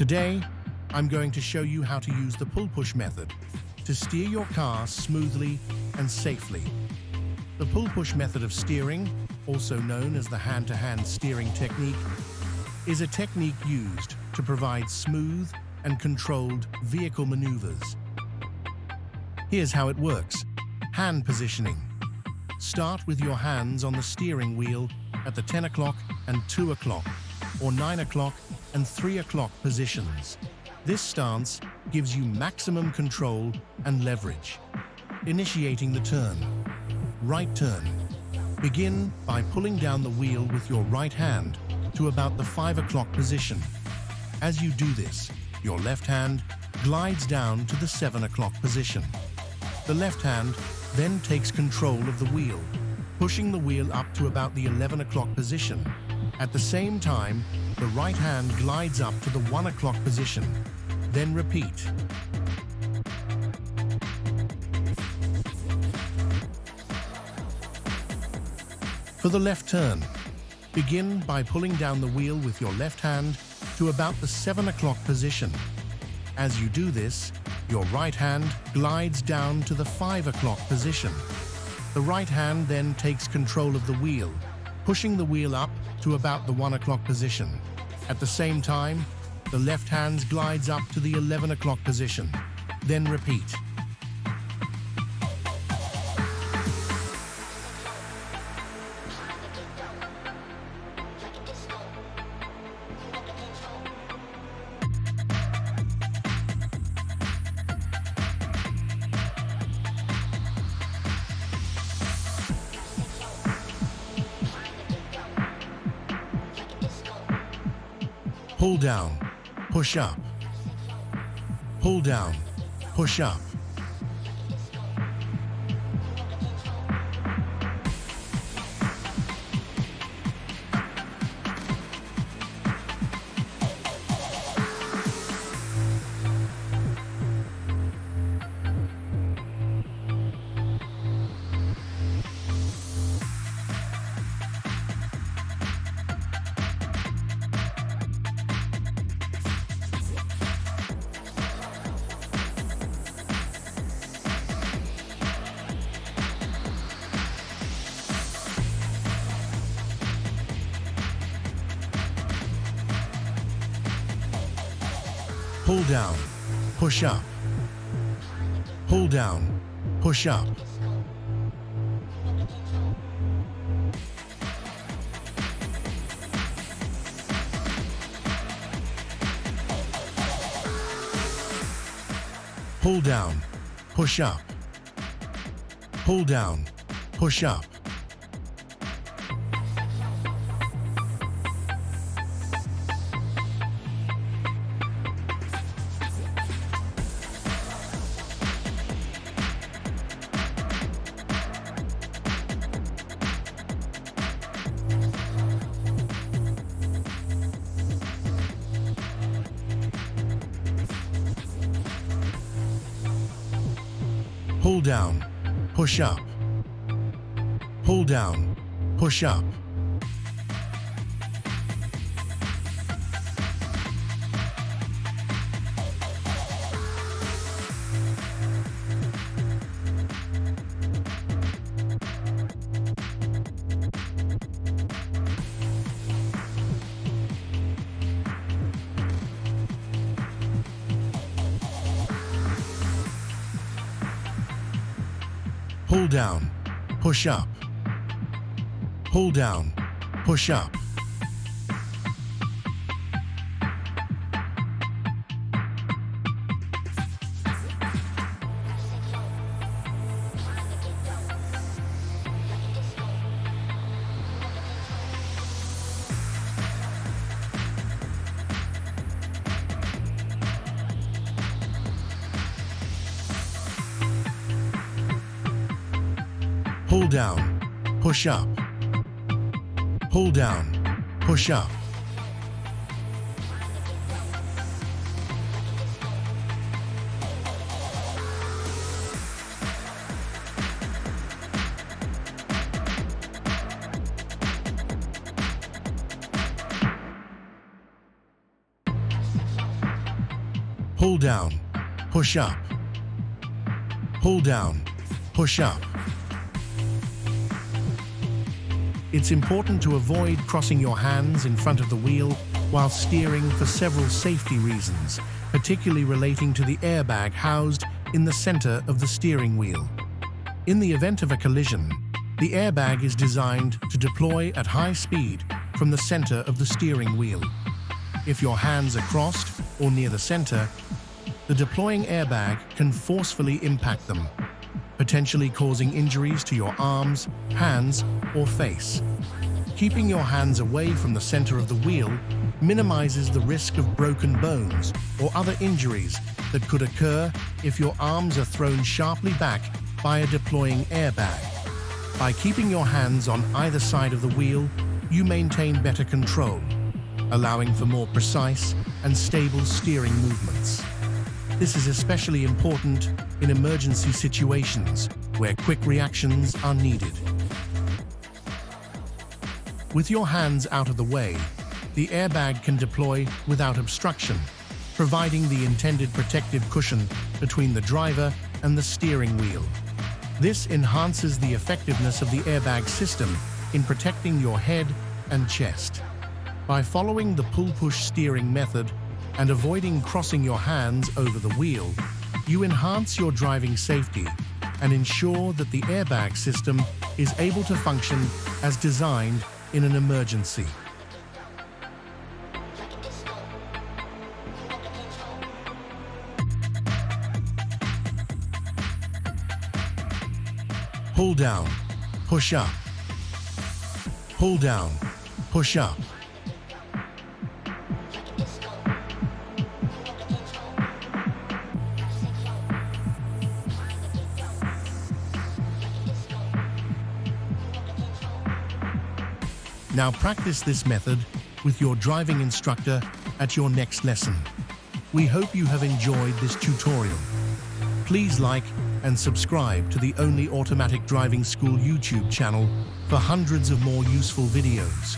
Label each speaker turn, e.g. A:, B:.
A: Today, I'm going to show you how to use the pull-push method to steer your car smoothly and safely. The pull-push method of steering, also known as the hand-to-hand steering technique, is a technique used to provide smooth and controlled vehicle maneuvers. Here's how it works. Hand positioning. Start with your hands on the steering wheel at the 10 o'clock and 2 o'clock, or 9 o'clock and 3 o'clock positions. This stance gives you maximum control and leverage. Initiating the turn. Right turn. Begin by pulling down the wheel with your right hand to about the 5 o'clock position. As you do this, your left hand glides down to the 7 o'clock position. The left hand then takes control of the wheel, pushing the wheel up to about the 11 o'clock position. At the same time, the right hand glides up to the 1 o'clock position. Then repeat. For the left turn, begin by pulling down the wheel with your left hand to about the 7 o'clock position. As you do this, your right hand glides down to the 5 o'clock position. The right hand then takes control of the wheel, pushing the wheel up to about the 1 o'clock position. At the same time, the left hand glides up to the 11 o'clock position. Then repeat. Pull down, push up. Pull down, push up. Pull down, push up. Pull down, push up. Pull down, push up. Pull down, push up. Pull down, push up. Pull down, push up. Pull down, push up. Pull down, push up. Pull down, push up. Pull down, push up. Pull down, push up. Pull down, push up. It's important to avoid crossing your hands in front of the wheel while steering for several safety reasons, particularly relating to the airbag housed in the center of the steering wheel. In the event of a collision, the airbag is designed to deploy at high speed from the center of the steering wheel. If your hands are crossed or near the center, the deploying airbag can forcefully impact them, potentially causing injuries to your arms, hands, or face. Keeping your hands away from the center of the wheel minimizes the risk of broken bones or other injuries that could occur if your arms are thrown sharply back by a deploying airbag. By keeping your hands on either side of the wheel, you maintain better control, allowing for more precise and stable steering movements. This is especially important in emergency situations where quick reactions are needed. With your hands out of the way, the airbag can deploy without obstruction, providing the intended protective cushion between the driver and the steering wheel. This enhances the effectiveness of the airbag system in protecting your head and chest. By following the pull-push steering method and avoiding crossing your hands over the wheel, you enhance your driving safety and ensure that the airbag system is able to function as designed in an emergency. Pull down, push up. Pull down, push up. Now practice this method with your driving instructor at your next lesson. We hope you have enjoyed this tutorial. Please like and subscribe to the Only Automatic Driving School YouTube channel for hundreds of more useful videos.